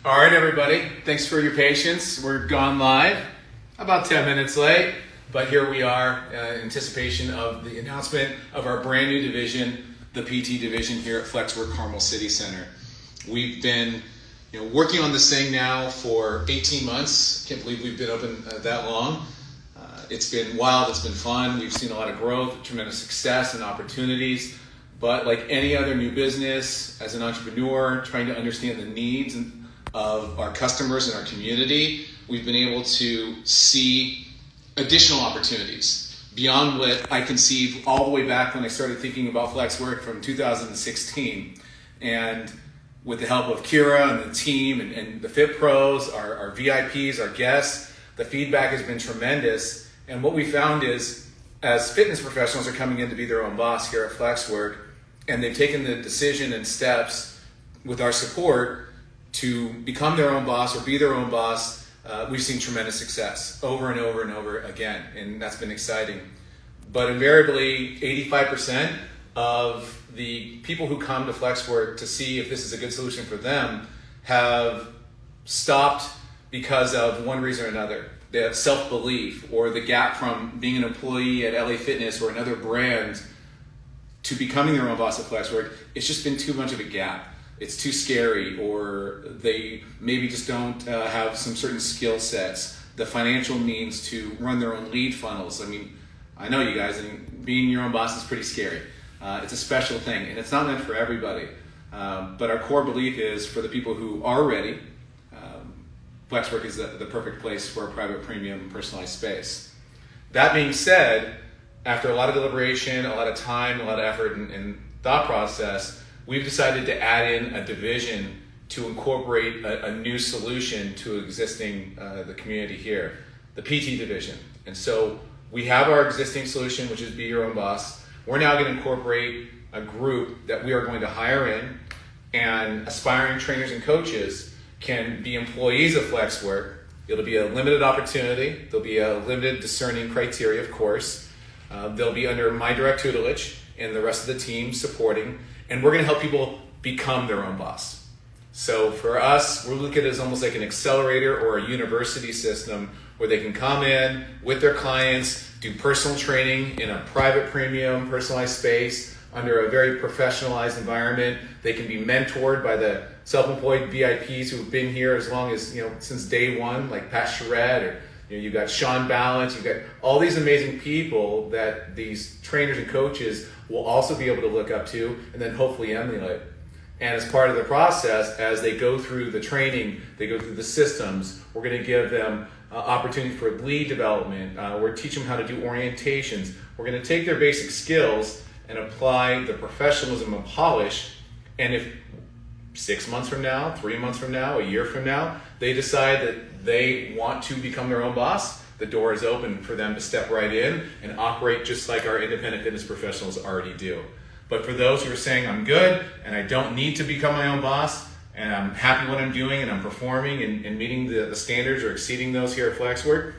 All right, everybody. Thanks for your patience. We're gone live, about 10 minutes late, but here we are in anticipation of the announcement of our brand new division, the PT division here at FlexWerk Carmel City Center. We've been working on this thing now for 18 months. Can't believe we've been open that long. It's been wild. It's been fun. We've seen a lot of growth, tremendous success and opportunities. But like any other new business, as an entrepreneur, trying to understand the needs of our customers and our community, we've been able to see additional opportunities beyond what I conceived all the way back when I started thinking about FlexWerk from 2016. And with the help of Kira and the team and the Fit Pros, our VIPs, our guests, the feedback has been tremendous. And what we found is, as fitness professionals are coming in to be their own boss here at FlexWerk, and they've taken the decision and steps with our support to become their own boss or be their own boss, we've seen tremendous success over and over and over again, and that's been exciting. But invariably, 85% of the people who come to FlexWerk to see if this is a good solution for them have stopped because of one reason or another. They have self-belief, or the gap from being an employee at LA Fitness or another brand to becoming their own boss at FlexWerk. It's just been too much of a gap. It's too scary, or they maybe just don't have some certain skill sets, the financial means to run their own lead funnels. I mean, I know you guys, and being your own boss is pretty scary. It's a special thing, and it's not meant for everybody. But our core belief is, for the people who are ready, FlexWerk is the perfect place for a private, premium, personalized space. That being said, after a lot of deliberation, a lot of time, a lot of effort and thought process, we've decided to add in a division to incorporate a new solution to existing the community here, the PT division. And so we have our existing solution, which is Be Your Own Boss. We're now going to incorporate a group that we are going to hire in, and aspiring trainers and coaches can be employees of FlexWerk. It'll be a limited opportunity. There'll be a limited discerning criteria, of course. They'll be under my direct tutelage and the rest of the team supporting, and we're going to help people become their own boss. So for us, we're looking at it as almost like an accelerator or a university system where they can come in with their clients, do personal training in a private, premium, personalized space under a very professionalized environment. They can be mentored by the self-employed VIPs who've been here as long as, since day one, like Pat Charette, or you've got Sean Balance, you've got all these amazing people that these trainers and coaches will also be able to look up to and then hopefully emulate. And as part of the process, as they go through the training, they go through the systems, we're going to give them opportunity for lead development. We're teaching them how to do orientations. We're going to take their basic skills and apply the professionalism and polish. And if 6 months from now, 3 months from now, a year from now, they decide that they want to become their own boss, the door is open for them to step right in and operate just like our independent fitness professionals already do. But for those who are saying, I'm good and I don't need to become my own boss, and I'm happy what I'm doing and I'm performing and meeting the standards or exceeding those here at FlexWerk,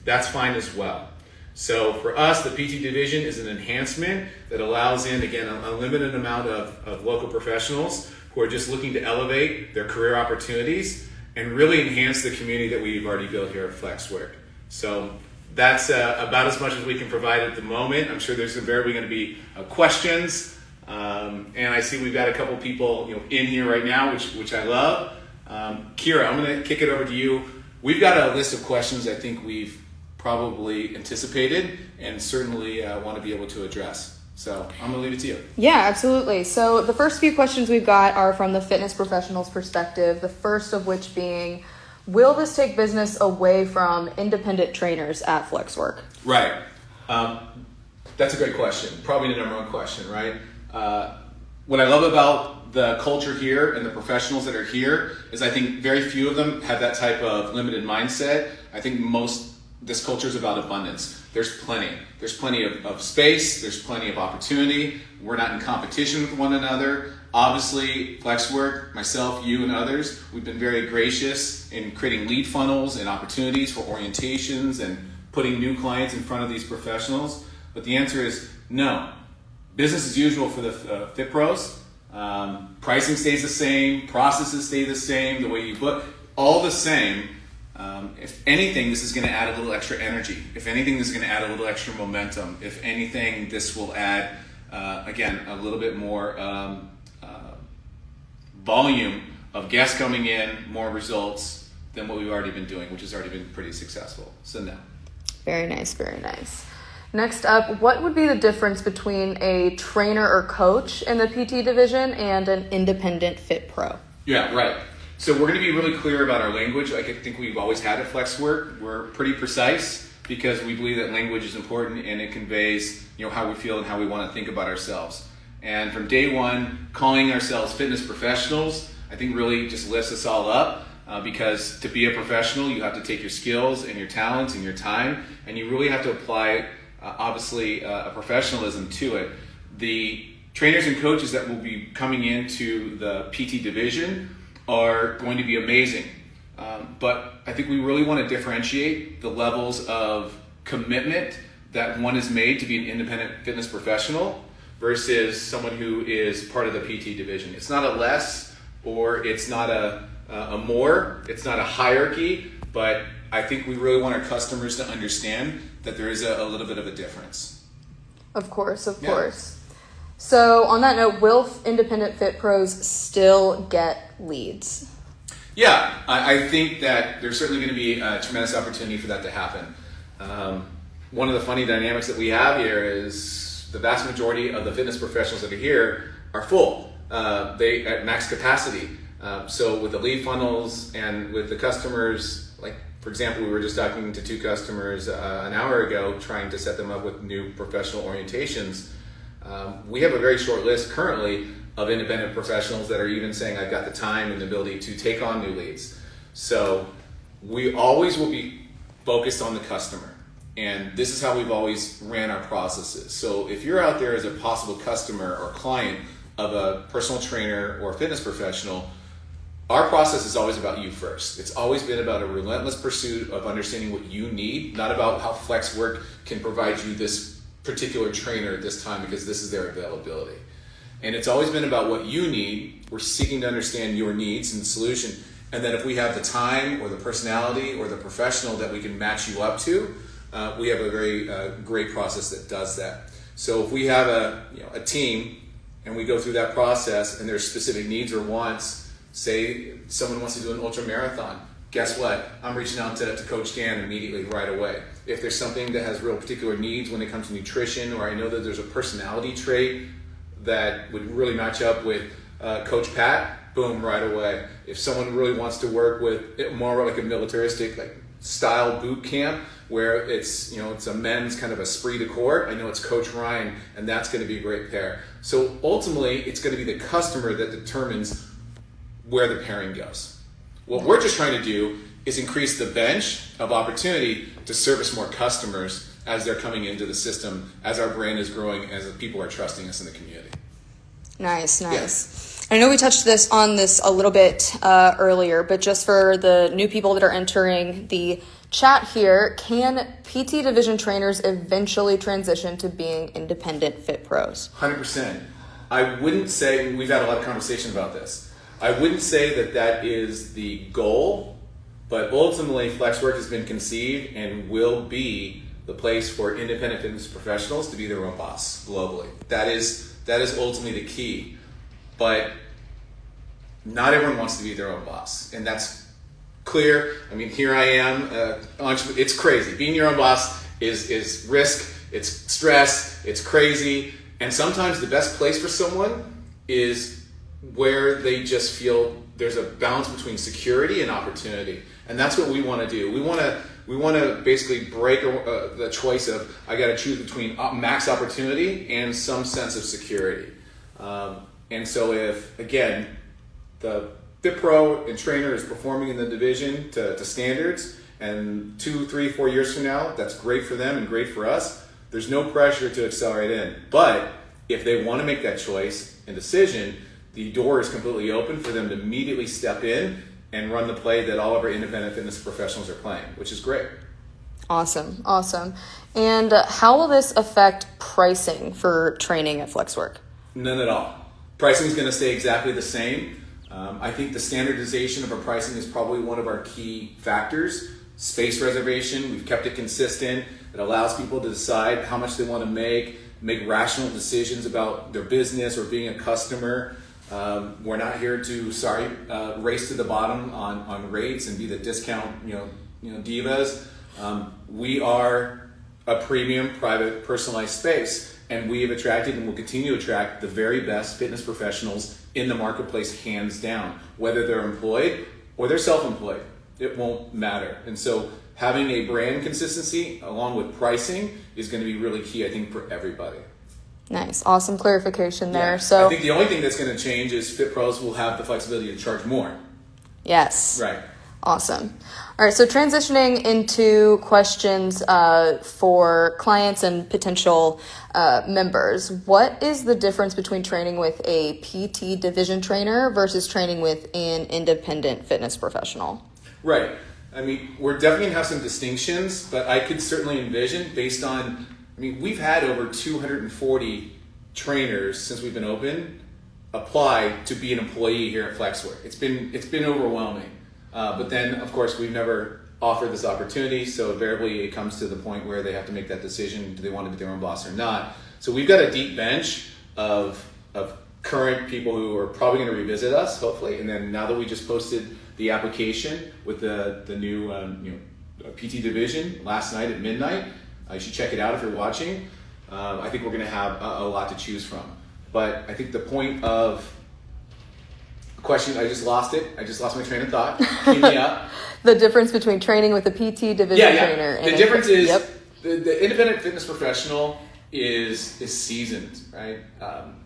that's fine as well. So for us, the PT division is an enhancement that allows in, again, a limited amount of local professionals who are just looking to elevate their career opportunities and really enhance the community that we've already built here at FlexWerk. So that's about as much as we can provide at the moment. I'm sure there's invariably going to be questions. And I see we've got a couple people in here right now, which I love. Kira, I'm going to kick it over to you. We've got a list of questions I think we've probably anticipated and certainly want to be able to address. So I'm going to leave it to you. Yeah, absolutely. So the first few questions we've got are from the fitness professional's perspective, the first of which being, will this take business away from independent trainers at FlexWerk? Right. That's a great question. Probably the number one question, right? What I love about the culture here and the professionals that are here is I think very few of them have that type of limited mindset. I think this culture is about abundance. There's plenty. There's plenty of space. There's plenty of opportunity. We're not in competition with one another. Obviously, FlexWerk, myself, you, and others, we've been very gracious in creating lead funnels and opportunities for orientations and putting new clients in front of these professionals. But the answer is no. Business as usual for the Fit Pros. Pricing stays the same, processes stay the same, the way you book, all the same. If anything, this is going to add a little extra energy. If anything, this is going to add a little extra momentum. If anything, this will add, again, a little bit more volume of guests coming in, more results than what we've already been doing, which has already been pretty successful. So no. Very nice, very nice. Next up, what would be the difference between a trainer or coach in the PT division and an independent fit pro? Yeah, right. So we're going to be really clear about our language, like I think we've always had at FlexWerk. We're pretty precise because we believe that language is important and it conveys, how we feel and how we want to think about ourselves. And from day one, calling ourselves fitness professionals, I think really just lifts us all up because to be a professional, you have to take your skills and your talents and your time, and you really have to apply, obviously, a professionalism to it. The trainers and coaches that will be coming into the PT division are going to be amazing. But I think we really want to differentiate the levels of commitment that one is made to be an independent fitness professional versus someone who is part of the PT division. It's not a less or it's not a more, it's not a hierarchy, but I think we really want our customers to understand that there is a little bit of a difference. Of course. So on that note, will independent fit pros still get leads? Yeah, I think that there's certainly going to be a tremendous opportunity for that to happen. One of the funny dynamics that we have here is the vast majority of the fitness professionals that are here are full. They at max capacity. So with the lead funnels and with the customers, like for example, we were just talking to 2 customers an hour ago trying to set them up with new professional orientations. We have a very short list currently of independent professionals that are even saying I've got the time and the ability to take on new leads. So we always will be focused on the customer. And this is how we've always ran our processes. So if you're out there as a possible customer or client of a personal trainer or fitness professional, our process is always about you first. It's always been about a relentless pursuit of understanding what you need, not about how FlexWerk can provide you this particular trainer at this time because this is their availability. And it's always been about what you need. We're seeking to understand your needs and the solution. And then if we have the time or the personality or the professional that we can match you up to, we have a very great process that does that. So if we have a team and we go through that process and there's specific needs or wants, say someone wants to do an ultra marathon, guess what? I'm reaching out to Coach Dan immediately right away. If there's something that has real particular needs when it comes to nutrition, or I know that there's a personality trait that would really match up with Coach Pat, boom, right away. If someone really wants to work with more like a militaristic style boot camp where it's a men's kind of esprit de corps, I know it's Coach Ryan, and that's going to be a great pair. So ultimately, it's going to be the customer that determines where the pairing goes. What we're just trying to do is increase the bench of opportunity to service more customers as they're coming into the system, as our brand is growing, as the people are trusting us in the community. Nice. Yeah. I know we touched on this a little bit earlier, but just for the new people that are entering the chat here, can PT division trainers eventually transition to being independent fit pros? 100%. I wouldn't say, we've had a lot of conversation about this, I wouldn't say that is the goal, but ultimately FlexWerk has been conceived and will be the place for independent fitness professionals to be their own boss globally. That is ultimately the key. But not everyone wants to be their own boss, and that's clear. I mean, here I am. It's crazy. Being your own boss is risk, it's stress, it's crazy, and sometimes the best place for someone is where they just feel there's a balance between security and opportunity, and that's what we want to do. We want to basically break the choice of I got to choose between max opportunity and some sense of security. And so if, again, the fit pro and trainer is performing in the division to standards, and 2, 3, 4 years from now, that's great for them and great for us. There's no pressure to accelerate in. But if they want to make that choice and decision, the door is completely open for them to immediately step in and run the play that all of our independent fitness professionals are playing, which is great. Awesome. And how will this affect pricing for training at FlexWerk? None at all. Pricing is going to stay exactly the same. I think the standardization of our pricing is probably one of our key factors. Space reservation, we've kept it consistent. It allows people to decide how much they want to make rational decisions about their business or being a customer. We're not here to race to the bottom on rates and be the discount divas. We are a premium, private, personalized space, and we have attracted and will continue to attract the very best fitness professionals in the marketplace, hands down. Whether they're employed or they're self-employed, it won't matter. And so having a brand consistency along with pricing is going to be really key, I think, for everybody. Nice. Awesome clarification there. Yeah. So I think the only thing that's going to change is Fit Pros will have the flexibility to charge more. yes. Right. Awesome. All right, so transitioning into questions for clients and potential members. What is the difference between training with a PT division trainer versus training with an independent fitness professional? Right. I mean, we're definitely going to have some distinctions, but I could certainly envision based on, we've had over 240 trainers since we've been open apply to be an employee here at FlexWerk. It's been overwhelming. But then, of course, we've never offered this opportunity, so invariably it comes to the point where they have to make that decision, do they want to be their own boss or not. So we've got a deep bench of current people who are probably going to revisit us, hopefully, and then now that we just posted the application with the new PT division last night at midnight, you should check it out if you're watching. I think we're going to have a lot to choose from. But I think the point of question, I just lost it. I just lost my train of thought. Keep me up. The difference between training with a PT division trainer and the difference is the independent fitness professional is seasoned, right?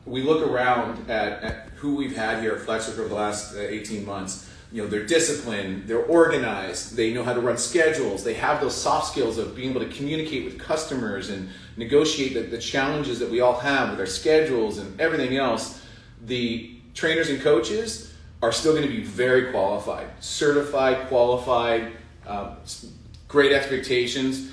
We look around at who we've had here at FlexWerk over the last 18 months. They're disciplined, they're organized, they know how to run schedules, they have those soft skills of being able to communicate with customers and negotiate the challenges that we all have with our schedules and everything else. The trainers and coaches are still going to be very qualified, certified, qualified, great expectations,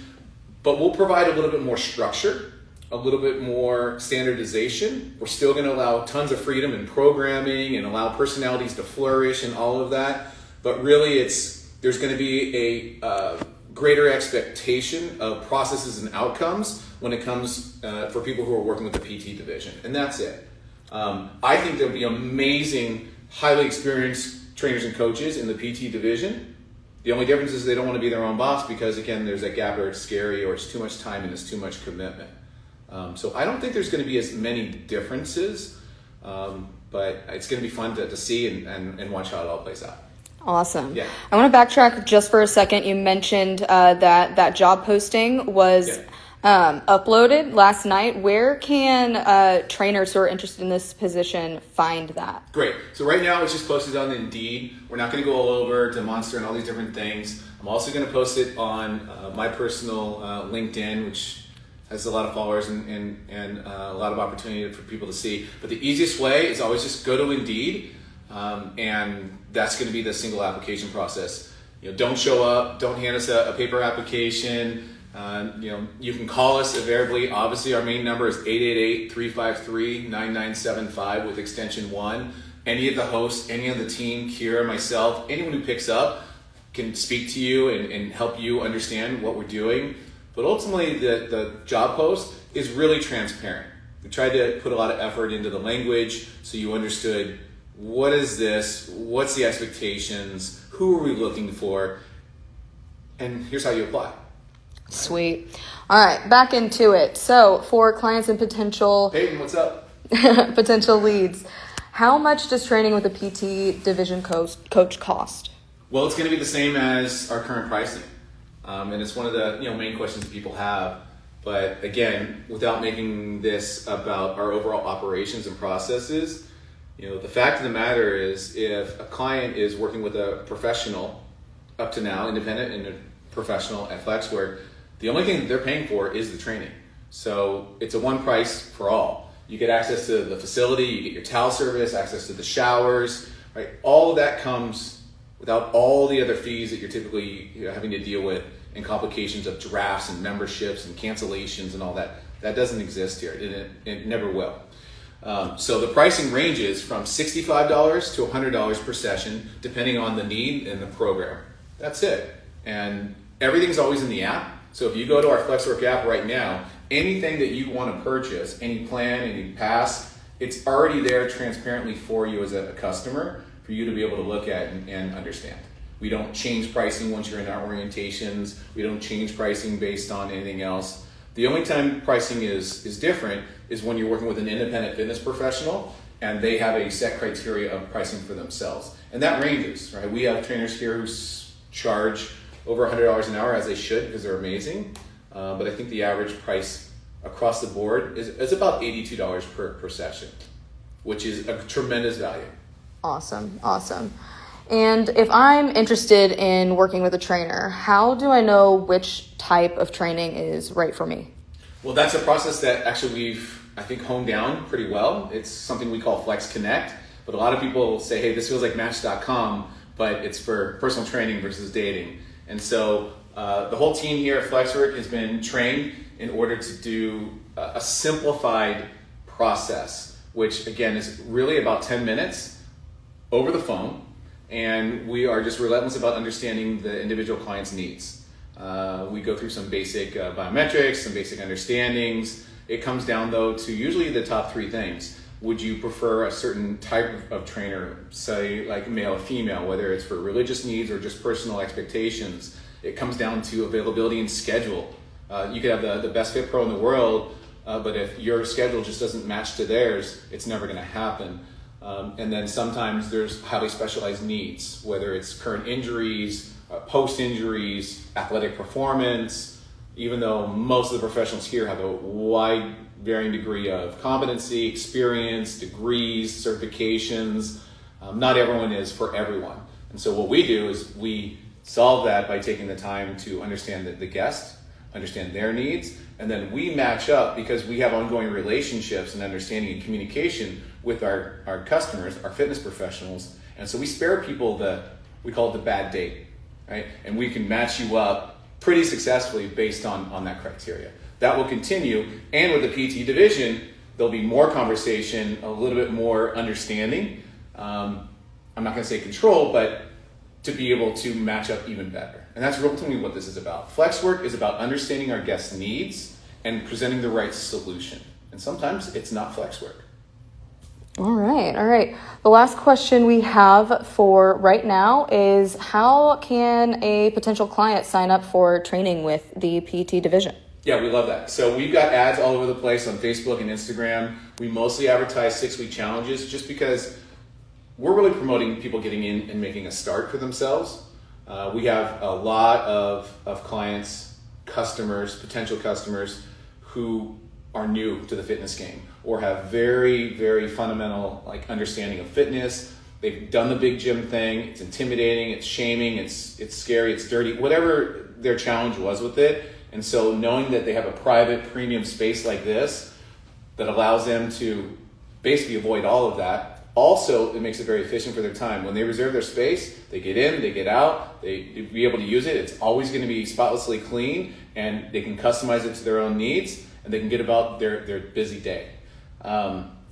but we'll provide a little bit more structure, a little bit more standardization. We're still going to allow tons of freedom in programming and allow personalities to flourish and all of that, but really there's going to be a greater expectation of processes and outcomes when it comes for people who are working with the PT division, and that's it. I think there'll be amazing highly experienced trainers and coaches in the PT division. The only difference is they don't want to be their own boss because, again, there's that gap where it's scary or it's too much time and it's too much commitment. So I don't think there's going to be as many differences, but it's going to be fun to see and watch how it all plays out. Awesome. Yeah. I want to backtrack just for a second. You mentioned that job posting was uploaded last night. Where can trainers who are interested in this position find that? Great. So right now it's just posted on Indeed. We're not going to go all over to Monster and all these different things. I'm also going to post it on my personal LinkedIn, which has a lot of followers and a lot of opportunity for people to see. But the easiest way is always just go to Indeed, and that's going to be the single application process. Don't show up. Don't hand us a paper application. You can call us invariably. Obviously, our main number is 888-353-9975 with extension 1. Any of the hosts, any of the team, Kira, myself, anyone who picks up can speak to you and help you understand what we're doing. But ultimately, the job post is really transparent. We tried to put a lot of effort into the language so you understood what is this, what's the expectations, who are we looking for, and here's how you apply. Sweet. All right, back into it. So for clients and potential Peyton, what's up? potential leads, how much does training with a PT division coach cost? Well, it's going to be the same as our current pricing, and it's one of the main questions that people have. But again, without making this about our overall operations and processes, the fact of the matter is, if a client is working with a professional, up to now, independent and a professional at FlexWerk, the only thing that they're paying for is the training. So it's a one price for all. You get access to the facility, you get your towel service, access to the showers, right? All of that comes without all the other fees that you're typically having to deal with and complications of drafts and memberships and cancellations and all that. That doesn't exist here, and it never will. So the pricing ranges from $65 to $100 per session, depending on the need and the program. That's it. And everything's always in the app. So if you go to our FlexWerk app right now, anything that you want to purchase, any plan, any pass, it's already there transparently for you as a customer for you to be able to look at and understand. We don't change pricing once you're in our orientations. We don't change pricing based on anything else. The only time pricing is different is when you're working with an independent fitness professional and they have a set criteria of pricing for themselves. And that ranges, right? We have trainers here who charge over $100 an hour, as they should, because they're amazing. But I think the average price across the board is about $82 per session, which is a tremendous value. Awesome. And if I'm interested in working with a trainer, how do I know which type of training is right for me? Well, that's a process that actually we've, I think, honed down pretty well. It's something we call Flex Connect, but a lot of people say, hey, this feels like Match.com, but it's for personal training versus dating. And so the whole team here at FlexWerk has been trained in order to do a simplified process, which again is really about 10 minutes over the phone. And we are just relentless about understanding the individual client's needs. We go through some basic biometrics, some basic understandings. It comes down though to usually the top three things. Would you prefer a certain type of trainer, say like male or female, whether it's for religious needs or just personal expectations? It comes down to availability and schedule. You could have the best fit pro in the world, but if your schedule just doesn't match to theirs, it's never going to happen. And then sometimes there's highly specialized needs, whether it's current injuries, post-injuries, athletic performance, even though most of the professionals here have a wide varying degree of competency, experience, degrees, certifications. Not everyone is for everyone. And so what we do is we solve that by taking the time to understand the guest, understand their needs, and then we match up because we have ongoing relationships and understanding and communication with our customers, our fitness professionals. And so we spare people we call it the bad date, right? And we can match you up pretty successfully based on that criteria. That will continue. And with the PT division, there'll be more conversation, a little bit more understanding. I'm not going to say control, but to be able to match up even better. And that's ultimately what this is about. FlexWerk is about understanding our guests' needs and presenting the right solution. And sometimes it's not FlexWerk. All right. The last question we have for right now is how can a potential client sign up for training with the PT division? Yeah, we love that. So we've got ads all over the place on Facebook and Instagram. We mostly advertise 6-week challenges just because we're really promoting people getting in and making a start for themselves. We have a lot of clients, customers, potential customers who are new to the fitness game or have very, very fundamental understanding of fitness. They've done the big gym thing. It's intimidating, it's shaming, it's scary, it's dirty, whatever their challenge was with it. And so knowing that they have a private premium space like this that allows them to basically avoid all of that. Also, it makes it very efficient for their time. When they reserve their space, they get in, they get out, they be able to use it. It's always going to be spotlessly clean, and they can customize it to their own needs, and they can get about their busy day.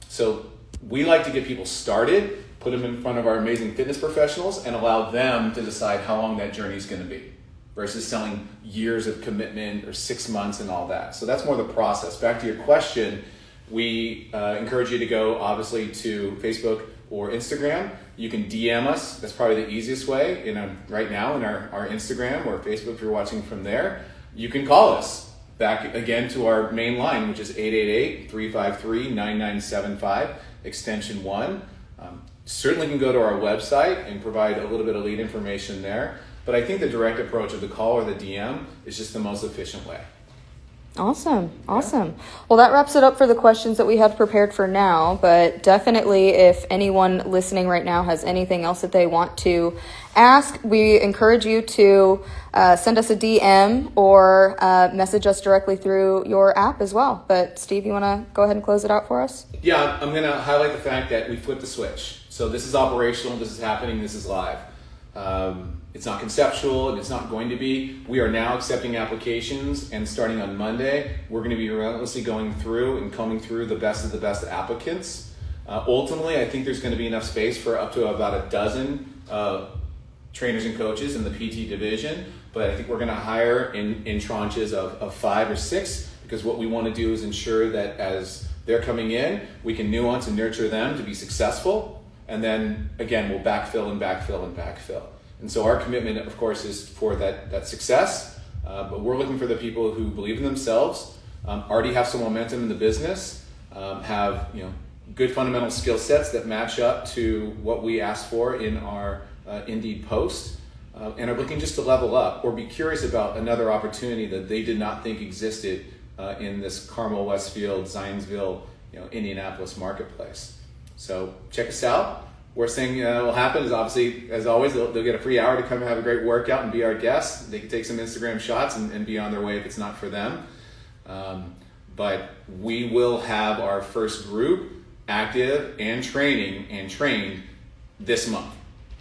So we like to get people started, put them in front of our amazing fitness professionals, and allow them to decide how long that journey is going to be versus selling years of commitment or 6 months and all that. So that's more the process. Back to your question, we encourage you to go obviously to Facebook or Instagram. You can DM us. That's probably the easiest way right now in our Instagram or Facebook if you're watching from there. You can call us back again to our main line, which is 888-353-9975, extension 1. Certainly can go to our website and provide a little bit of lead information there. But I think the direct approach of the call or the DM is just the most efficient way. Awesome. Well, that wraps it up for the questions that we had prepared for now, but definitely if anyone listening right now has anything else that they want to ask, we encourage you to send us a DM or message us directly through your app as well. But Steve, you want to go ahead and close it out for us? Yeah, I'm going to highlight the fact that we flipped the switch. So this is operational, this is happening, this is live. It's not conceptual, and it's not going to be. We are now accepting applications, and starting on Monday, we're going to be relentlessly going through and combing through the best of the best applicants. Ultimately, I think there's going to be enough space for up to about a dozen trainers and coaches in the PT division, but I think we're going to hire in tranches of 5 or 6, because what we want to do is ensure that as they're coming in, we can nuance and nurture them to be successful, and then again, we'll backfill and backfill and backfill. And so our commitment, of course, is for that success, but we're looking for the people who believe in themselves, already have some momentum in the business, have good fundamental skill sets that match up to what we ask for in our Indeed post, and are looking just to level up or be curious about another opportunity that they did not think existed in this Carmel, Westfield, Zionsville, Indianapolis marketplace. So check us out. Worst thing will happen is, obviously, as always, they'll get a free hour to come and have a great workout and be our guests. They can take some Instagram shots and be on their way if it's not for them. But we will have our first group active and trained this month.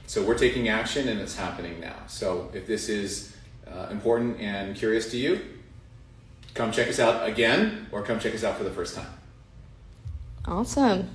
So we're taking action, and it's happening now. So if this is important and curious to you, come check us out again, or come check us out for the first time. Awesome.